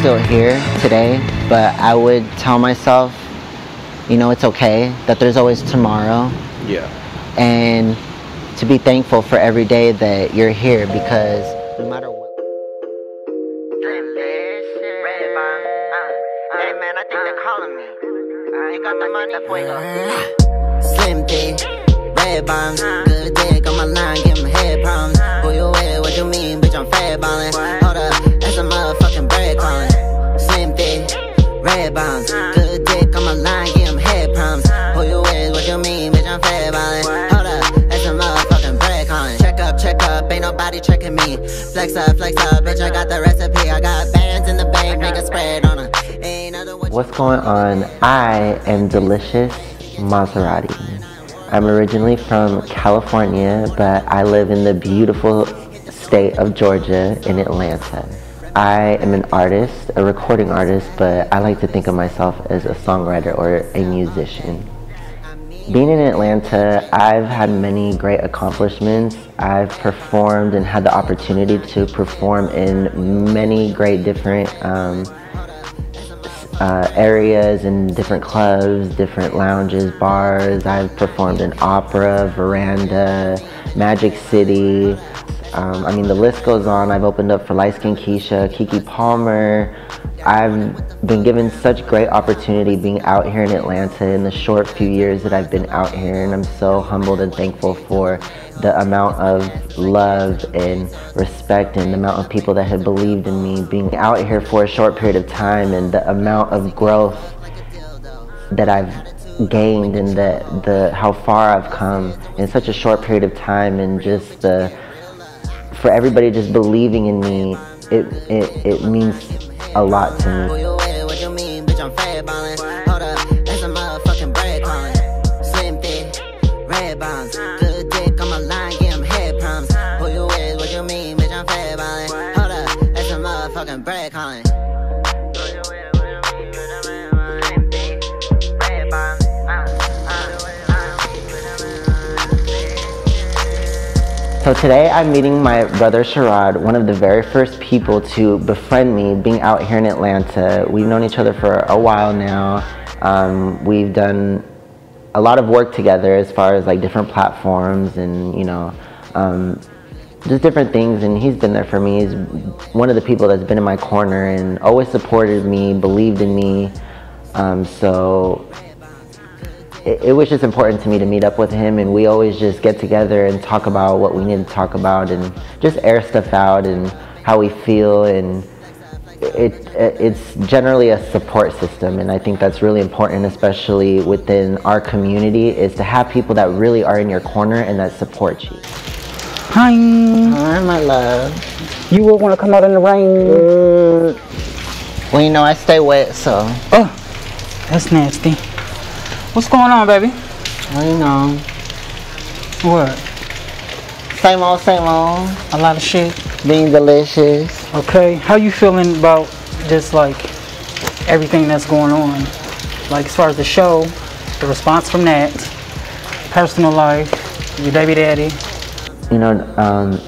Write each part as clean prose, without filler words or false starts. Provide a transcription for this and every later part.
still here today, but I would tell myself, you know, it's okay, that there's always tomorrow. Yeah. And to be thankful for every day that you're here, because no matter what. Hey man, I think they're calling me. You got the money for you. Slim D, red bombs, good dick on my line, give him head problems. Who you with? What you mean, bitch? I'm fat ballin'. Hold up, that's a motherfucking bread calling. Slim D, red bombs, good dick on my line, give him head problems. Who you with? What you mean, bitch? I'm fat ballin'. Hold up, that's a motherfucking bread calling. Check up, ain't nobody checking me. Flex up, bitch, I got the recipe. I got bands in the bank, make a spread on her. What's going on? I am Delishous Maserati. I'm originally from California, but I live in the beautiful state of Georgia in Atlanta. I am an artist, a recording artist, but I like to think of myself as a songwriter or a musician. Being in Atlanta, I've had many great accomplishments. I've performed and had the opportunity to perform in many great different areas and different clubs, different lounges, bars. I've performed in Opera, Veranda, Magic City. I mean, the list goes on. I've opened up for Light Skin Keisha, Kiki Palmer. I've been given such great opportunity being out here in Atlanta in the short few years that I've been out here, and I'm so humbled and thankful for the amount of love and respect and the amount of people that have believed in me being out here for a short period of time, and the amount of growth that I've gained and how far I've come in such a short period of time, and just for everybody just believing in me, it means a lot to me. What you mean, bitch? I'm fat ballin'. Hold up, that's a motherfucking bread calling. Slim thick, red bombs, good dick on my line, give him head problems. Who you with? What you mean, bitch? I'm fat ballin'. Hold up, that's a motherfucking bread calling. So today I'm meeting my brother Sharad, one of the very first people to befriend me being out here in Atlanta. We've known each other for a while now. We've done a lot of work together as far as like different platforms and, you know, just different things, and he's been there for me. He's one of the people that's been in my corner and always supported me, believed in me. So it was just important to me to meet up with him, and we always just get together and talk about what we need to talk about and just air stuff out and how we feel, and it's generally a support system, and I think that's really important, especially within our community, is to have people that really are in your corner and that support you. Hi. Hi, my love. You would want to come out in the rain? Well, you know, I stay wet, so. Oh, that's nasty. What's going on, baby? Well, you know. What? Same old, same old. A lot of shit. Being delicious. Okay, how you feeling about just like everything that's going on? Like as far as the show, the response from that, personal life, your baby daddy. You know,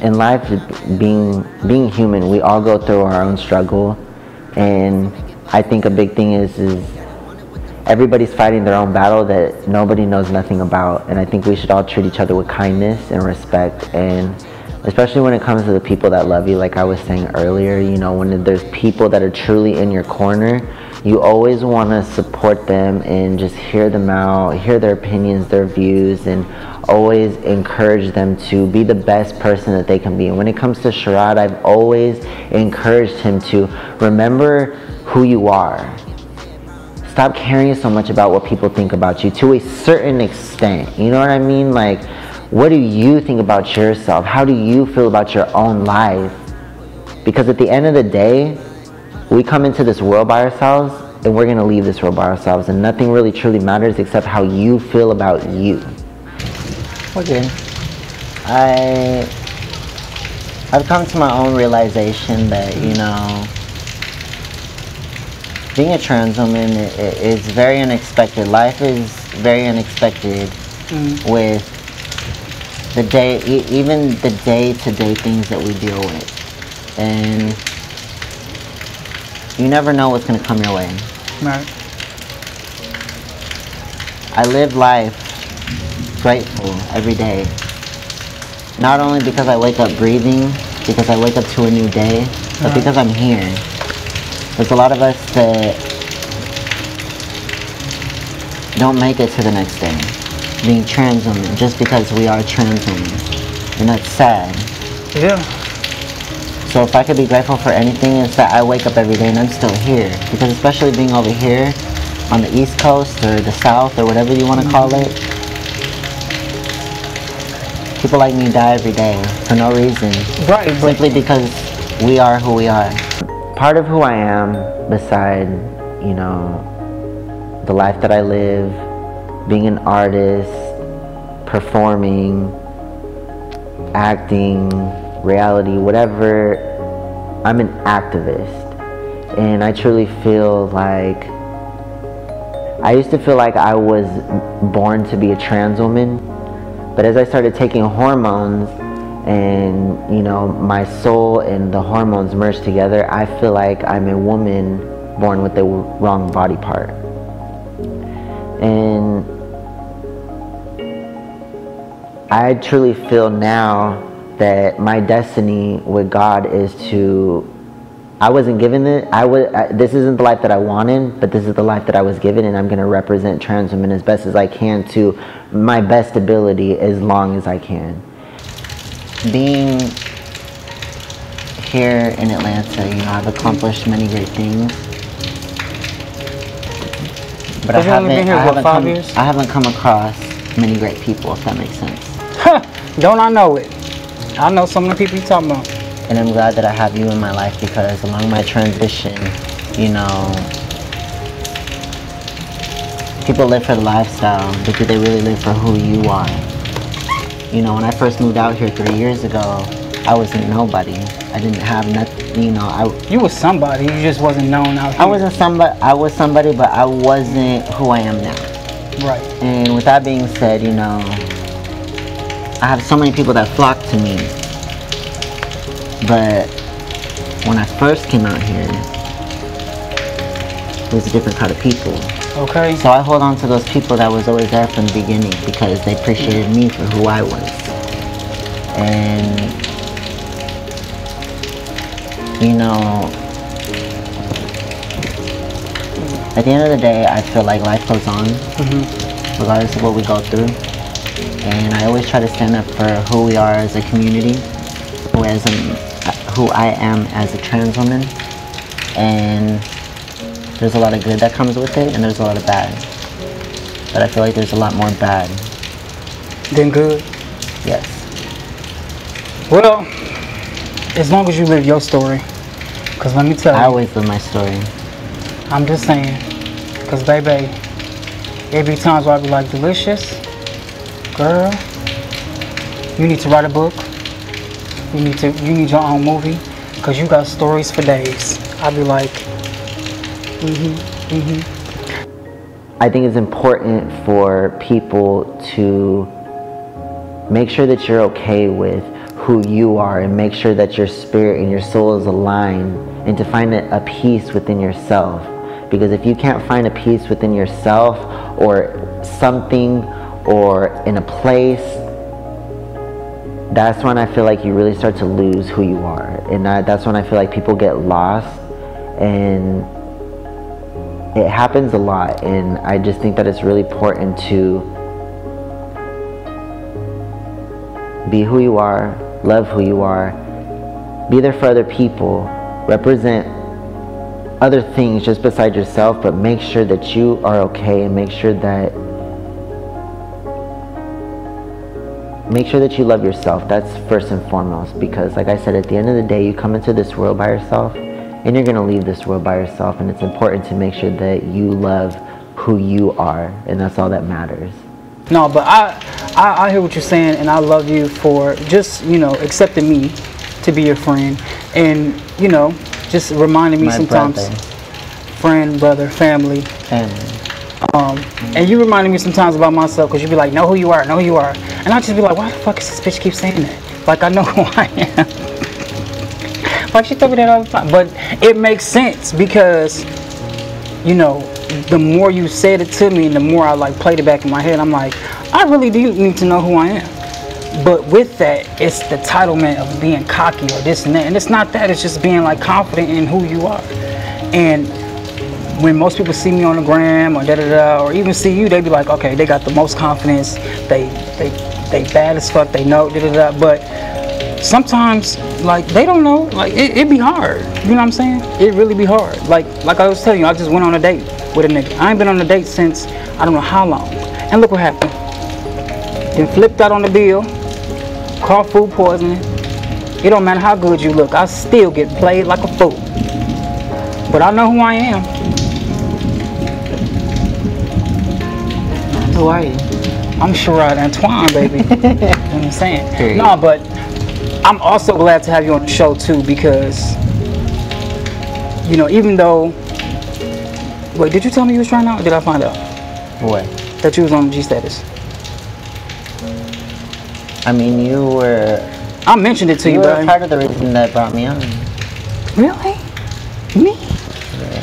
in life, being human, we all go through our own struggle, and I think a big thing is everybody's fighting their own battle that nobody knows nothing about, and I think we should all treat each other with kindness and respect, and especially when it comes to the people that love you, like I was saying earlier, you know, when there's people that are truly in your corner, you always want to support them and just hear them out, hear their opinions, their views, and always encourage them to be the best person that they can be. And when it comes to Sharad, I've always encouraged him to remember who you are. Stop caring so much about what people think about you to a certain extent. You know what I mean? Like, what do you think about yourself? How do you feel about your own life? Because at the end of the day, we come into this world by ourselves, and we're going to leave this world by ourselves, and nothing really truly matters except how you feel about you. Okay. I've come to my own realization that, you know, being a trans woman is very unexpected. Life is very unexpected with the day, even the day-to-day things that we deal with. And you never know what's going to come your way. Right. I live life grateful every day. Not only because I wake up breathing, because I wake up to a new day, but because I'm here. There's a lot of us that don't make it to the next day, being trans women, just because we are trans women. And that's sad. Yeah. So if I could be grateful for anything, it's that I wake up every day and I'm still here. Because especially being over here on the East Coast or the South or whatever you want to call it, people like me die every day for no reason. Right. Simply because we are who we are. Part of who I am, beside, you know, the life that I live, being an artist, performing, acting, reality, whatever, I'm an activist. And I truly feel like, I used to feel like I was born to be a trans woman, but as I started taking hormones and, you know, my soul and the hormones merged together, I feel like I'm a woman born with the wrong body part. And I truly feel now that my destiny with God is to, I wasn't given it, this isn't the life that I wanted, but this is the life that I was given, and I'm going to represent trans women as best as I can to my best ability as long as I can. Being here in Atlanta, you know, I've accomplished many great things. But I haven't come across many great people, if that makes sense. Don't I know it? I know some of the people you're talking about. And I'm glad that I have you in my life, because along my transition, you know, people live for the lifestyle, but do they really live for who you are? You know, when I first moved out here 3 years ago, I wasn't nobody. I didn't have nothing, you know. You was somebody, you just wasn't known out here. I was somebody, but I wasn't who I am now. Right. And with that being said, you know, I have so many people that flock to me. But when I first came out here, it was a different kind of people. Okay. So I hold on to those people that was always there from the beginning, because they appreciated me for who I was. And, you know, at the end of the day, I feel like life goes on, regardless of what we go through. And I always try to stand up for who we are as a community, who I am as a trans woman. And there's a lot of good that comes with it, and there's a lot of bad. But I feel like there's a lot more bad than good? Yes. Well, as long as you live your story. Because let me tell you. I always live my story. I'm just saying. Because baby, there be times where I be like, Delishous, girl, you need to write a book. You need your own movie. Because you got stories for days. I be like, I think it's important for people to make sure that you're okay with who you are, and make sure that your spirit and your soul is aligned, and to find a peace within yourself. Because if you can't find a peace within yourself, or something, or in a place, that's when I feel like you really start to lose who you are. And that's when I feel like people get lost, and it happens a lot. And I just think that it's really important to be who you are, love who you are, be there for other people, represent other things just beside yourself, but make sure that you are okay, and make sure that you love yourself. That's first and foremost, because like I said, at the end of the day, you come into this world by yourself, and you're going to leave this world by yourself, and it's important to make sure that you love who you are, and that's all that matters. No, but I hear what you're saying, and I love you for just, you know, accepting me to be your friend, and, you know, just reminding me sometimes, friend, brother, family. And you reminded me sometimes about myself, because you be like, know who you are, know who you are. And I just be like, why the fuck is this bitch keep saying that? Like, I know who I am. like she told me that all the time. But it makes sense because, you know, the more you said it to me and the more I like played it back in my head, I'm like, I really do need to know who I am. But with that, it's the entitlement of being cocky or this and that. And it's not that, it's just being like confident in who you are. And when most people see me on the gram or da-da-da, or even see you, they be like, okay, they got the most confidence, they bad as fuck, they know, da-da-da. But sometimes, like, they don't know, like, it be hard, you know what I'm saying? It really be hard. Like I was telling you, I just went on a date with a nigga. I ain't been on a date since, I don't know how long. And look what happened. Then flipped out on the bill, caught food poisoning. It don't matter how good you look, I still get played like a fool. But I know who I am. Who are you? I'm Sherrod Antoine, baby. You know what I'm saying? Period. No, but I'm also glad to have you on the show too, because, you know, even though, wait, did you tell me you was trying out, or did I find out? What? That you was on G status. I mean, you were... I mentioned it to you, You were but part of the reason that brought me on. really? Me? Yeah.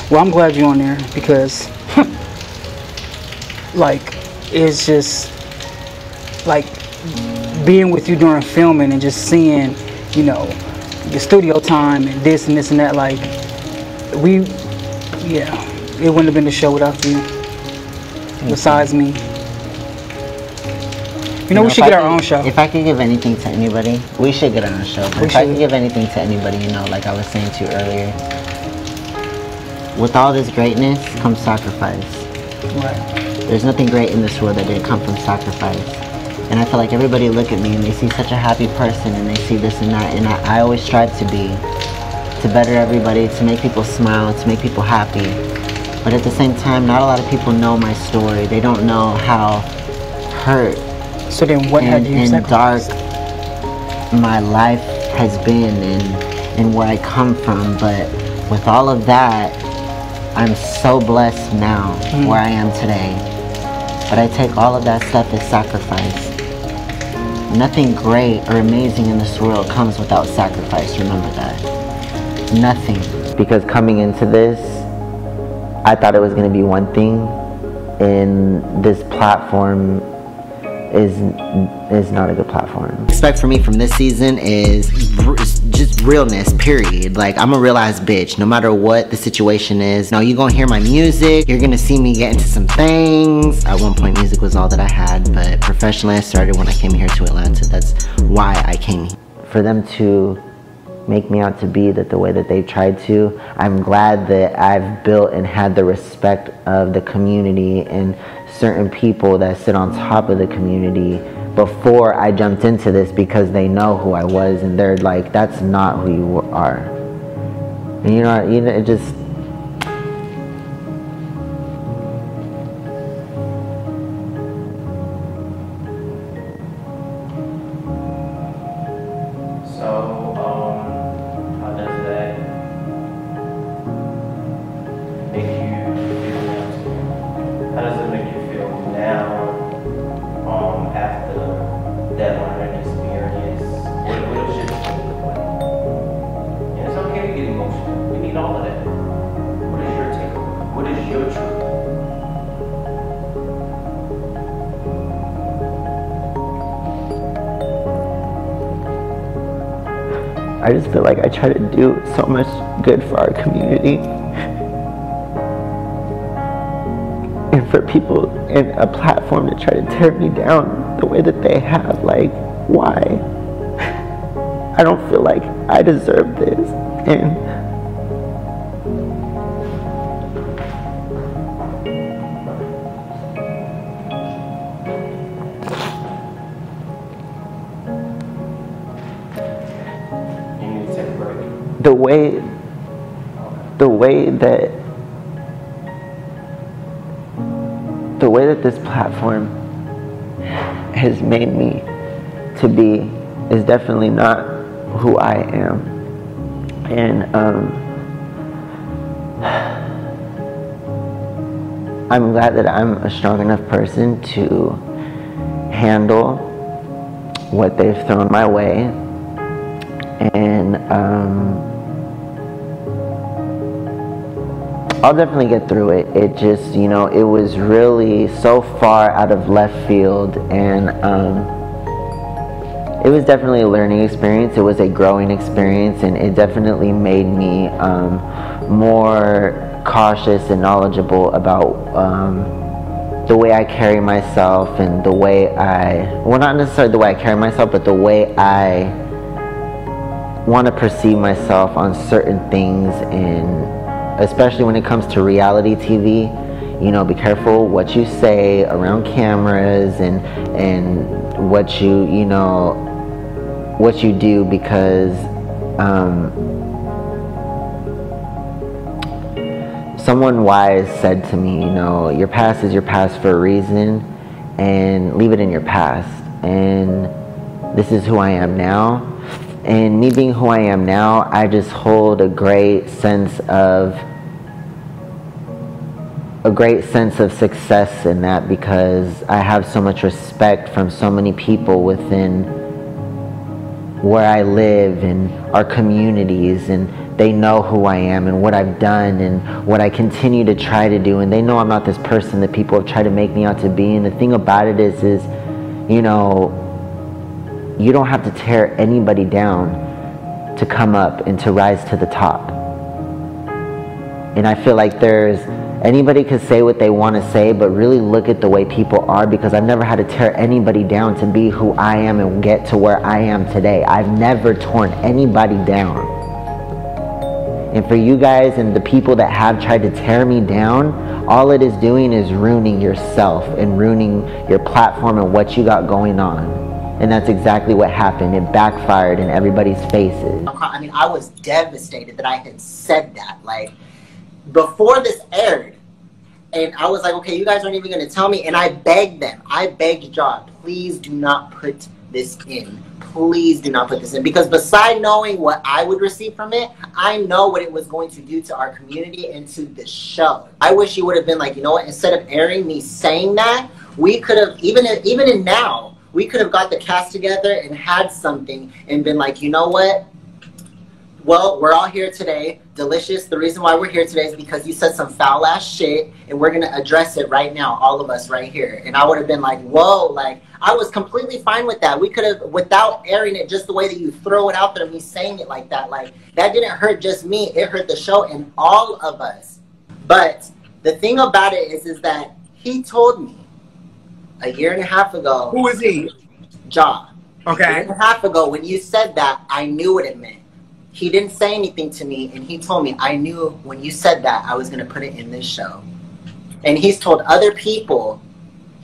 Well, I'm glad you're on there because, like, it's just, like, being with you during filming and just seeing, you know, the studio time and this and that, like, it wouldn't have been the show without you, besides me. You know, we should get our own show. If I could give anything to anybody, we should get our own show. But if I could give anything to anybody, you know, like I was saying to you earlier, with all this greatness comes sacrifice. Right. There's nothing great in this world that didn't come from sacrifice. And I feel like everybody look at me and they see such a happy person and they see this and that. And I always strive to better everybody, to make people smile, to make people happy. But at the same time, not a lot of people know my story. They don't know how hurt So then what have you and dark sacrificed? my life has been and where I come from. But with all of that, I'm so blessed now where I am today. But I take all of that stuff as sacrifice. Nothing great or amazing in this world comes without sacrifice. Remember that. Nothing. Because coming into this, I thought it was going to be one thing, and this platform is not a good platform. Expect from me from this season is just realness, period. Like, I'm a realized bitch, no matter what the situation is. Now, you're gonna hear my music, you're gonna see me get into some things. At one point, music was all that I had, but professionally, I started when I came here to Atlanta. That's why I came here. For them to make me out to be that the way that they've tried to, I'm glad that I've built and had the respect of the community and certain people that sit on top of the community before I jumped into this, because they know who I was and they're like, that's not who you are. And you know, it just, I just feel like I try to do so much good for our community. And for people in a platform to try to tear me down the way that they have, like, why? I don't feel like I deserve this. And the way that this platform has made me to be is definitely not who I am. And I'm glad that I'm a strong enough person to handle what they've thrown my way, and and I'll definitely get through it. It just, you know, it was really so far out of left field, and it was definitely a learning experience. It was a growing experience, and it definitely made me more cautious and knowledgeable about the way I carry myself, and the way well, not necessarily the way I carry myself, but the way I want to perceive myself on certain things, and especially when it comes to reality TV. You know, be careful what you say around cameras, and what you know, what you do, because someone wise said to me, you know, your past is your past for a reason, and leave it in your past. And this is who I am now. And me being who I am now, I just hold a great sense of success in that, because I have so much respect from so many people within where I live and our communities, and they know who I am and what I've done and what I continue to try to do, and they know I'm not this person that people have tried to make me out to be. And the thing about it is, you know, you don't have to tear anybody down to come up and to rise to the top. And I feel like anybody could say what they want to say, but really look at the way people are, because I've never had to tear anybody down to be who I am and get to where I am today. I've never torn anybody down. And for you guys and the people that have tried to tear me down, all it is doing is ruining yourself and ruining your platform and what you got going on. And that's exactly what happened. It backfired in everybody's faces. I mean, I was devastated that I had said that. Like, before this aired, and I was like, okay, you guys aren't even going to tell me. And I begged them. I begged John, please do not put this in. Please do not put this in. Because beside knowing what I would receive from it, I know what it was going to do to our community and to the show. I wish you would have been like, you know what, instead of airing me saying that, we could have, even in now, we could have got the cast together and had something and been like, you know what? Well, we're all here today. Delishous, the reason why we're here today is because you said some foul ass shit, and we're gonna address it right now, all of us right here. And I would have been like, whoa, like, I was completely fine with that. We could have, without airing it just the way that you throw it out there, me saying it like that, like, that didn't hurt just me, it hurt the show and all of us. But the thing about it is that he told me a year and a half ago. Who is he? Ja. Okay. A year and a half ago, when you said that, I knew what it meant. He didn't say anything to me, and he told me, I knew when you said that, I was going to put it in this show. And he's told other people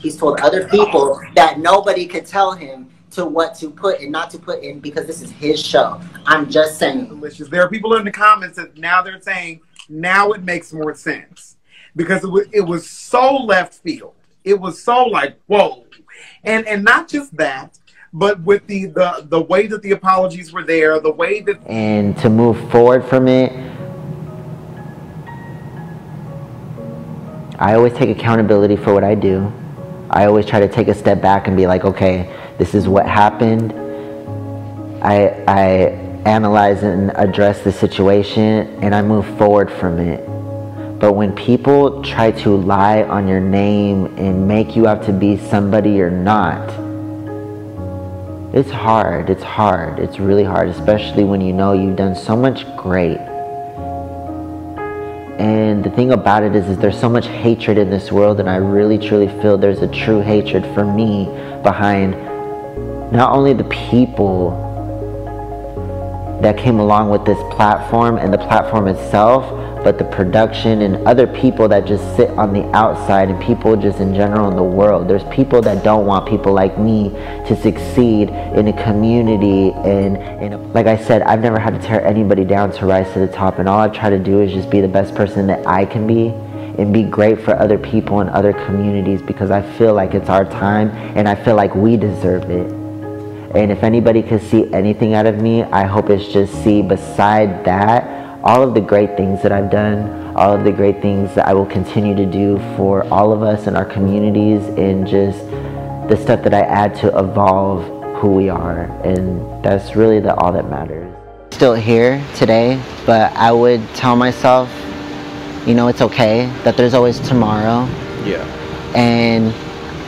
that nobody could tell him to what to put and not to put in, because this is his show. I'm just saying. Delishous. There are people in the comments that now they're saying, now it makes more sense. Because it was so left field. It was so like, whoa. And not just that, but with the way that the apologies were there, the way that... And to move forward from it, I always take accountability for what I do. I always try to take a step back and be like, okay, this is what happened. I analyze and address the situation, and I move forward from it. But when people try to lie on your name and make you out to be somebody you're not, it's hard. It's hard. It's really hard, especially when you know you've done so much great. And the thing about it is there's so much hatred in this world, and I really truly feel there's a true hatred for me behind not only the people that came along with this platform and the platform itself, but the production and other people that just sit on the outside, and people just in general in the world. There's people that don't want people like me to succeed in a community. And like I said, I've never had to tear anybody down to rise to the top, and all I try to do is just be the best person that I can be and be great for other people and other communities, because I feel like it's our time and I feel like we deserve it. And if anybody could see anything out of me, I hope it's just see, beside that, all of the great things that I've done, all of the great things that I will continue to do for all of us in our communities, and just the stuff that I add to evolve who we are. And that's really all that matters. still here today, but I would tell myself, you know, it's okay, that there's always tomorrow. Yeah. And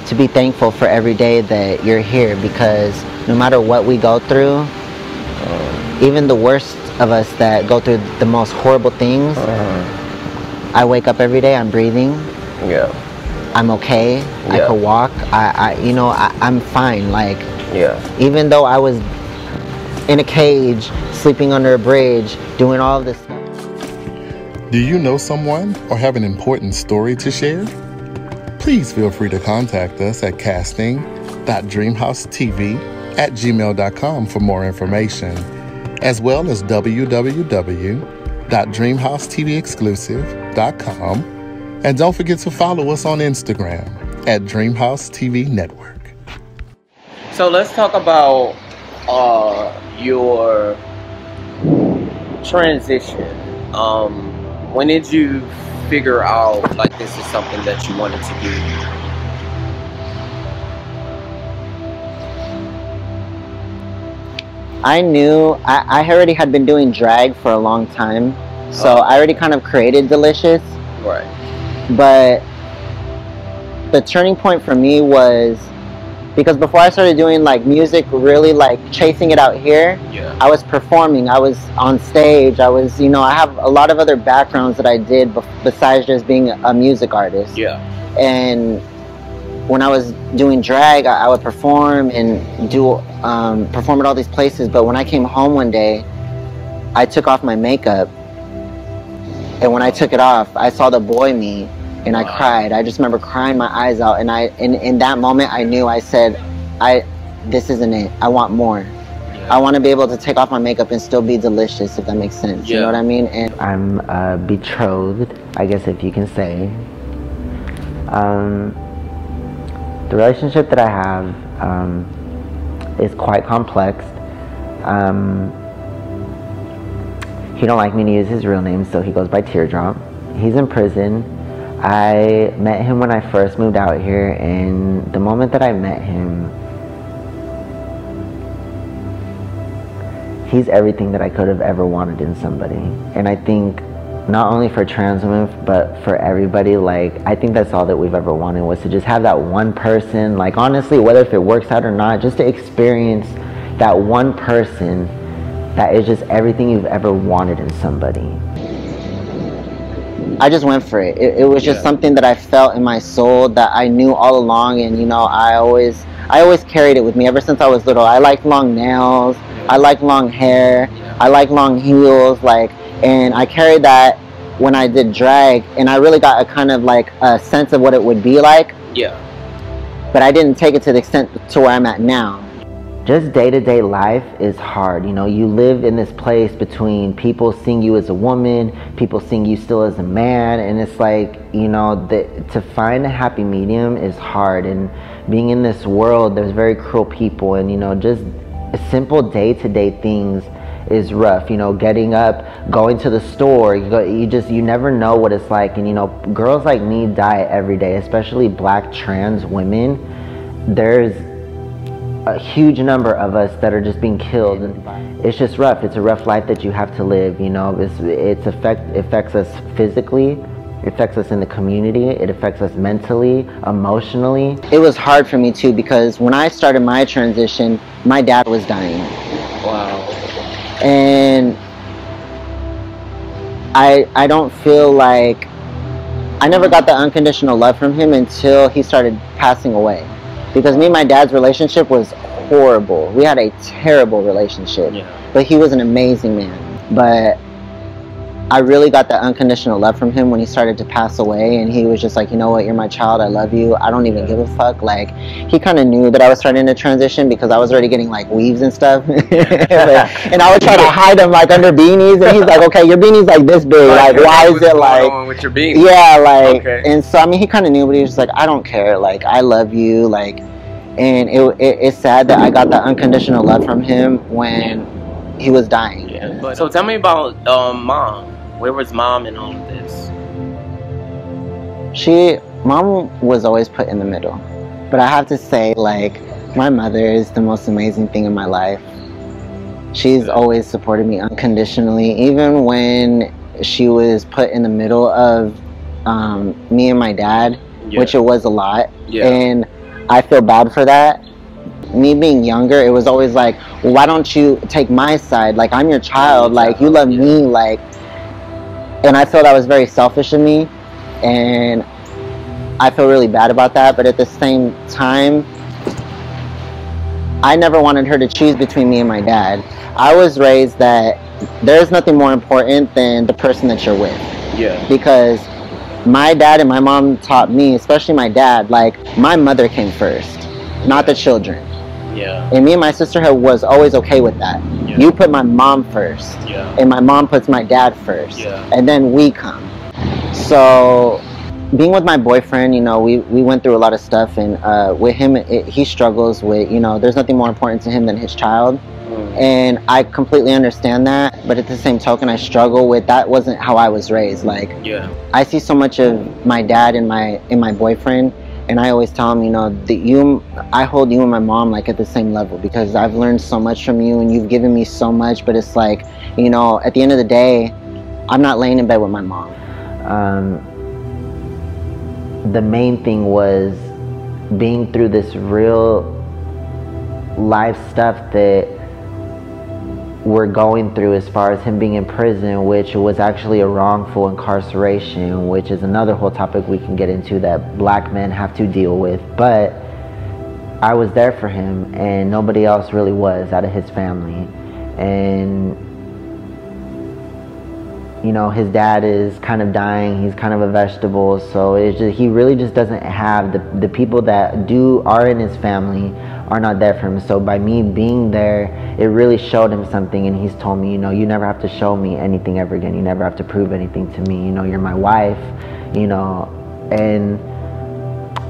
to be thankful for every day that you're here, because no matter what we go through, even the worst of us that go through the most horrible things, I wake up every day, I'm breathing. Yeah. I'm okay. I can walk. I'm fine. Like, even though I was in a cage, sleeping under a bridge, doing all of this stuff. Do you know someone or have an important story to share? Please feel free to contact us at casting.dreamhousetv@gmail.com for more information, as well as www.dreamhousetvexclusive.com. And don't forget to follow us on Instagram at Dreamhouse TV Network. So let's talk about your transition. When did you figure out like this is something that you wanted to do? I knew I already had been doing drag for a long time, so I already kind of created Delishous. Right. But the turning point for me was because before I started doing like music, really like chasing it out here, I was performing, I was on stage, I was, you know, I have a lot of other backgrounds that I did besides just being a music artist. Yeah. And when I was doing drag, I would perform and do perform at all these places. But when I came home one day, I took off my makeup, and when I took it off, I saw the boy me, and I cried. I just remember crying my eyes out, and in that moment I knew. I said, this isn't it. I want more. I want to be able to take off my makeup and still be Delishous, if that makes sense. You know what I mean? And I'm betrothed, I guess, if you can say. The relationship that I have is quite complex. He don't like me to use his real name, so he goes by Teardrop. He's in prison. I met him when I first moved out here, and the moment that I met him, he's everything that I could have ever wanted in somebody. And I think not only for trans women, but for everybody, like, I think that's all that we've ever wanted, was to just have that one person, like, honestly, whether if it works out or not, just to experience that one person that is just everything you've ever wanted in somebody. I just went for it. It was just something that I felt in my soul, that I knew all along, and you know, I always carried it with me ever since I was little. I liked long nails, I liked long hair, I liked long heels, like, and I carried that when I did drag, and I really got a kind of like a sense of what it would be like. Yeah. But I didn't take it to the extent to where I'm at now. Just day-to-day life is hard. You know, you live in this place between people seeing you as a woman, people seeing you still as a man, and it's like, you know, to find a happy medium is hard. And being in this world, there's very cruel people, and you know, just simple day-to-day things is rough. You know, getting up, going to the store, you never know what it's like. And you know, girls like me die every day, especially black trans women. There's a huge number of us that are just being killed, and it's just rough. It's a rough life that you have to live, you know. It affects us physically, it affects us in the community, it affects us mentally, emotionally. It was hard for me too, because when I started my transition, my dad was dying. Wow. And I don't feel like, I never got the unconditional love from him until he started passing away. Because me and my dad's relationship was horrible. We had a terrible relationship. But he was an amazing man. But I really got that unconditional love from him when he started to pass away, and he was just like, you know what, you're my child, I love you, I don't even give a fuck. Like, he kind of knew that I was starting to transition because I was already getting like weaves and stuff. And I would try to hide them like under beanies, and he's like, okay, your beanie's like this big, like, why is it like, with your beanie? Yeah, like, and so I mean, he kind of knew, but he was just like, I don't care, like, I love you, like. And it's sad that I got that unconditional love from him when he was dying. So tell me about mom. Where was mom in all of this? Mom was always put in the middle. But I have to say, like, my mother is the most amazing thing in my life. She's always supported me unconditionally, even when she was put in the middle of me and my dad, which it was a lot. And I feel bad for that. Me being younger, it was always like, well, why don't you take my side? Like, I'm your child, like, you love me, like, and I feel that was very selfish of me, and I feel really bad about that. But at the same time, I never wanted her to choose between me and my dad. I was raised that there's nothing more important than the person that you're with. Because my dad and my mom taught me, especially my dad, like, my mother came first, not the children. And me and my sister was always okay with that. You put my mom first, and my mom puts my dad first, and then we come. So being with my boyfriend, you know, we went through a lot of stuff, and with him, he struggles with, you know, there's nothing more important to him than his child. And I completely understand that, but at the same token, I struggle with that. Wasn't how I was raised. Like, I see so much of my dad in my boyfriend, and I always tell him, you know, that I hold you and my mom like at the same level, because I've learned so much from you and you've given me so much. But it's like, you know, at the end of the day, I'm not laying in bed with my mom. The main thing was being through this real life stuff that we're going through, as far as him being in prison, which was actually a wrongful incarceration, which is another whole topic we can get into that black men have to deal with. But I was there for him, and nobody else really was out of his family. And you know, his dad is kind of dying, he's kind of a vegetable, so it's just, he really just doesn't have the people that are in his family are not there for him. So by me being there, it really showed him something, and he's told me, you know, you never have to show me anything ever again, you never have to prove anything to me, you know, you're my wife, you know. And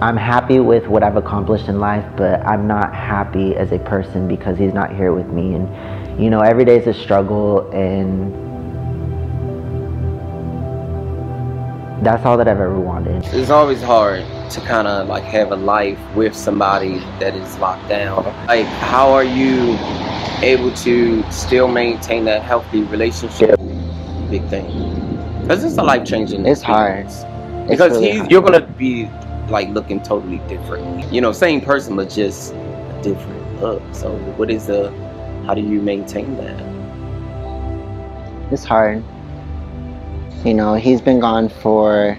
I'm happy with what I've accomplished in life, but I'm not happy as a person because he's not here with me. And you know, every day is a struggle, and that's all that I've ever wanted. It's always hard to kind of like have a life with somebody that is locked down. Like, how are you able to still maintain that healthy relationship? Big thing, because it's a life-changing experience. It's hard. Because really you're gonna be like looking totally different. You know, same person, but just a different look. So how do you maintain that? It's hard. You know, he's been gone for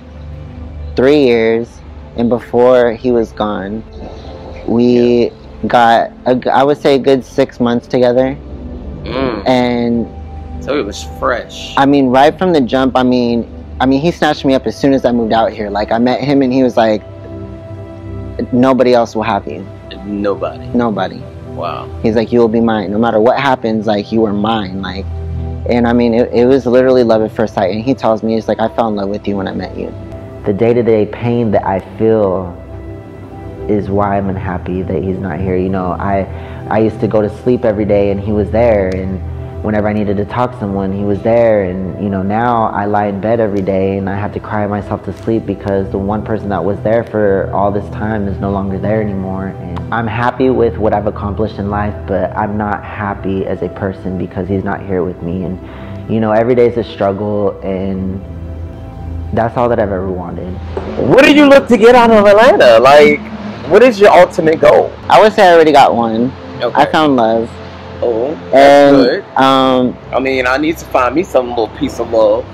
3 years, and before he was gone, we got, I would say, a good 6 months together. And so it was fresh. I mean, right from the jump, I mean, he snatched me up as soon as I moved out here. Like, I met him, and he was like, nobody else will have you. Nobody. Wow. He's like, you will be mine. No matter what happens, like, you are mine. Like, and I mean, it was literally love at first sight. And he tells me, it's like, I fell in love with you when I met you. The day-to-day pain that I feel is why I'm unhappy that he's not here. You know, I used to go to sleep every day and he was there, and whenever I needed to talk to someone, he was there. And you know, now I lie in bed every day and I have to cry myself to sleep because the one person that was there for all this time is no longer there anymore. And I'm happy with what I've accomplished in life, but I'm not happy as a person because he's not here with me. And you know, every day is a struggle, and that's all that I've ever wanted. What do you look to get out of Atlanta? Like, what is your ultimate goal? I would say I already got one. Okay. I found love. Oh, that's And good. I mean, I need to find me some little piece of love.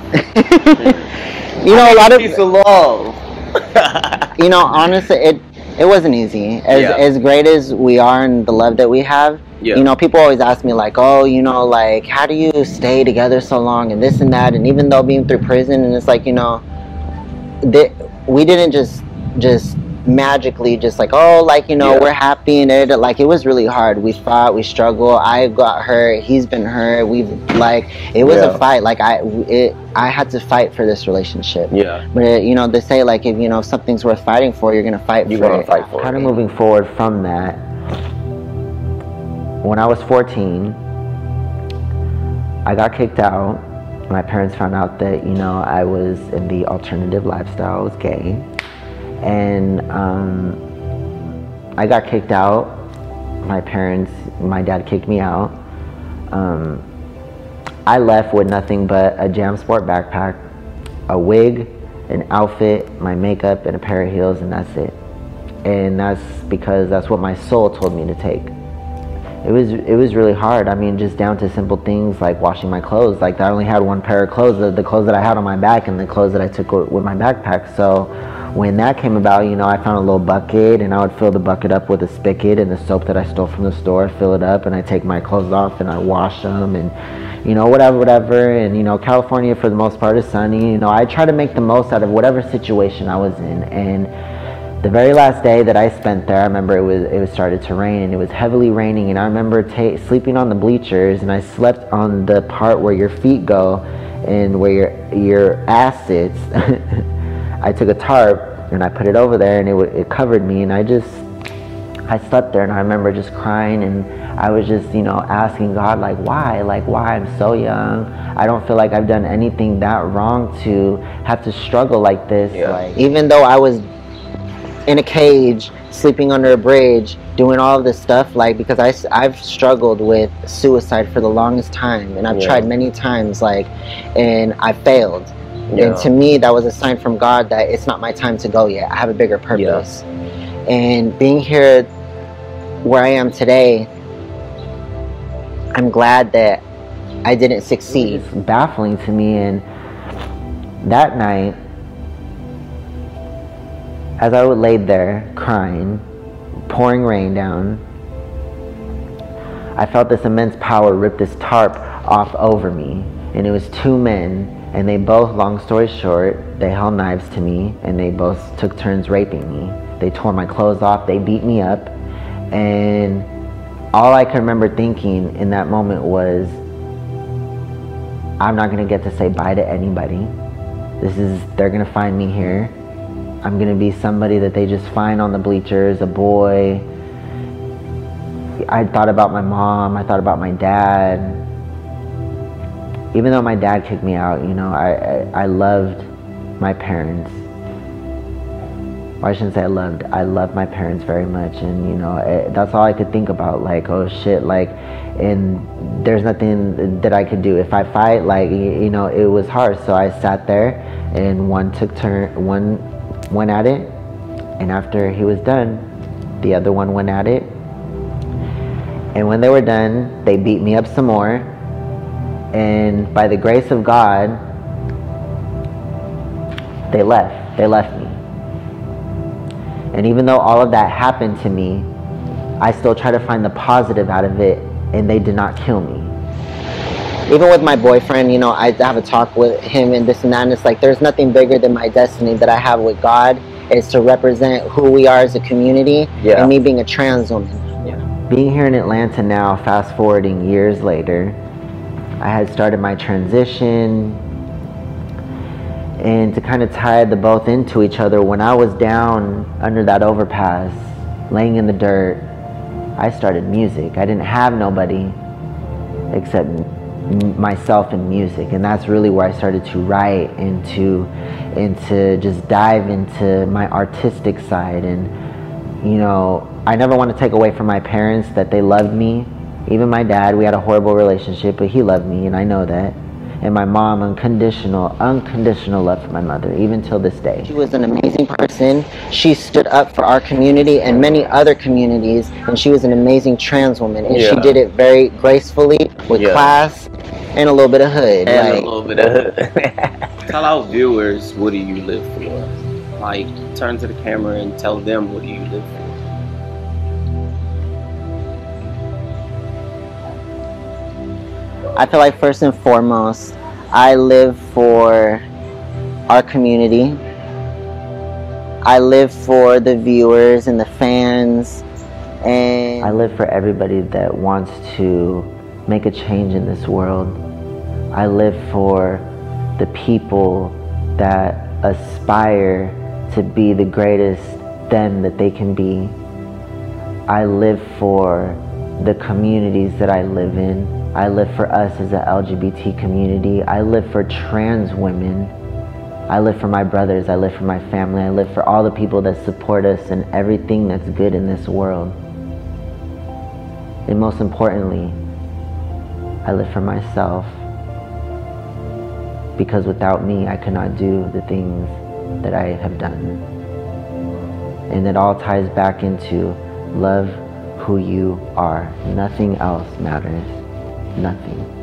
You know, a lot of piece of love. You know, honestly, it wasn't easy. As great as we are and the love that we have, you know, people always ask me like, oh, you know, like, how do you stay together so long and this and that? And even though being through prison, and it's like, you know, we didn't just magically just like, oh, like, you know, we're happy, and like, it was really hard. We fought, we struggled. I got hurt, he's been hurt. We've, like, it was a fight. Like, I had to fight for this relationship. But you know, they say, like, if you know, if something's worth fighting for, you're gonna fight for it. Kind of moving forward from that, when I was 14, I got kicked out. My parents found out that, you know, I was in the alternative lifestyle, I was gay. And I got kicked out. My dad kicked me out. I left with nothing but a Jam Sport backpack, a wig, an outfit, my makeup, and a pair of heels, and that's it. And that's because that's what my soul told me to take. It was really hard. I mean, just down to simple things like washing my clothes. Like, I only had one pair of clothes, the clothes that I had on my back and the clothes that I took with my backpack. So when that came about, you know, I found a little bucket, and I would fill the bucket up with a spigot and the soap that I stole from the store, fill it up, and I take my clothes off and I wash them, and, you know, whatever. And, you know, California for the most part is sunny. You know, I try to make the most out of whatever situation I was in. And the very last day that I spent there, I remember it was started to rain, and it was heavily raining, and I remember sleeping on the bleachers, and I slept on the part where your feet go and where your ass sits. I took a tarp and I put it over there, and it covered me, and I slept there, and I remember just crying, and I was just, you know, asking God, like, why? Like, why? I'm so young. I don't feel like I've done anything that wrong to have to struggle like this. Yeah. Like, even though I was in a cage, sleeping under a bridge, doing all of this stuff, like, because I've struggled with suicide for the longest time, and I've tried many times, like, and I failed. And to me, that was a sign from God that it's not my time to go yet. I have a bigger purpose. And being here where I am today, I'm glad that I didn't succeed. It's baffling to me. And that night, as I laid there crying, pouring rain down, I felt this immense power rip this tarp off over me. And it was two men, and they both, long story short, they held knives to me, and they both took turns raping me. They tore my clothes off, they beat me up, and all I can remember thinking in that moment was, I'm not gonna get to say bye to anybody. They're gonna find me here. I'm gonna be somebody that they just find on the bleachers, a boy. I thought about my mom, I thought about my dad. Even though my dad kicked me out, you know, I loved my parents. Or I shouldn't say I loved my parents very much, and, you know, that's all I could think about, like, oh shit, like, and there's nothing that I could do. If I fight, like, you know, it was hard. So I sat there, and one went at it, and after he was done, the other one went at it, and when they were done, they beat me up some more, and by the grace of God, they left me. And even though all of that happened to me, I still try to find the positive out of it, and they did not kill me. Even with my boyfriend, you know, I have a talk with him and this and that, and it's like, there's nothing bigger than my destiny that I have with God, is to represent who we are as a community, and me being a trans woman. Being here in Atlanta now, fast forwarding years later, I had started my transition, and to kind of tie the both into each other, when I was down under that overpass, laying in the dirt, I started music. I didn't have nobody except myself and music, and that's really where I started to write and to just dive into my artistic side. And, you know, I never want to take away from my parents that they loved me. Even my dad, we had a horrible relationship, but he loved me, and I know that. And my mom, unconditional love for my mother, even till this day. She was an amazing person. She stood up for our community and many other communities, and she was an amazing trans woman, and she did it very gracefully, with class, and a little bit of hood. And like, a little bit of hood. Tell our viewers, what do you live for? Like, turn to the camera and tell them, what do you live for? I feel like first and foremost, I live for our community. I live for the viewers and the fans, and I live for everybody that wants to make a change in this world. I live for the people that aspire to be the greatest them that they can be. I live for the communities that I live in. I live for us as an LGBT community. I live for trans women. I live for my brothers. I live for my family. I live for all the people that support us and everything that's good in this world. And most importantly, I live for myself. Because without me, I could not do the things that I have done. And it all ties back into love who you are. Nothing else matters. Nothing.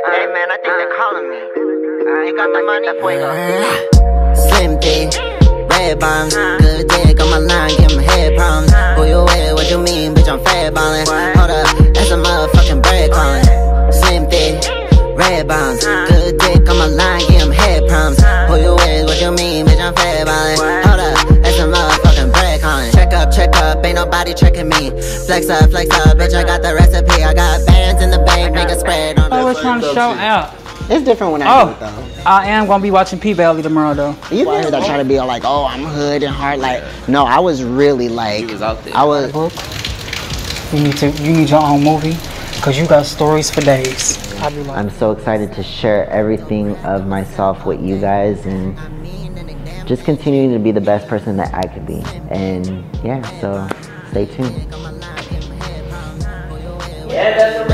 Hey man, I think they're calling me. You got the money for you. Slim D, red bombs, good dick on my line, give my head problems. Who you with? What you mean, bitch? I'm fat ballin'. Hold up, that's a motherfucking bread calling. Slim D, red bombs, good dick on my line, give him head problems. Who you with? What you mean, bitch? I'm fat ballin'. Hold up, that's a motherfucking bread calling. Check up, ain't nobody checking me. Flex up, bitch, I got the recipe. I got bands in the bank, make a spread on. I was trying to show out. It's different when I do it though. I am gonna be watching P-Valley tomorrow though. You guys that try to be all like, oh, I'm hood and hard. Like, no, I was really like, You was out there. I was. You need your own movie, cause you got stories for days. I'll be like, I'm so excited to share everything of myself with you guys and just continuing to be the best person that I could be. And yeah, so stay tuned. Yeah, that's a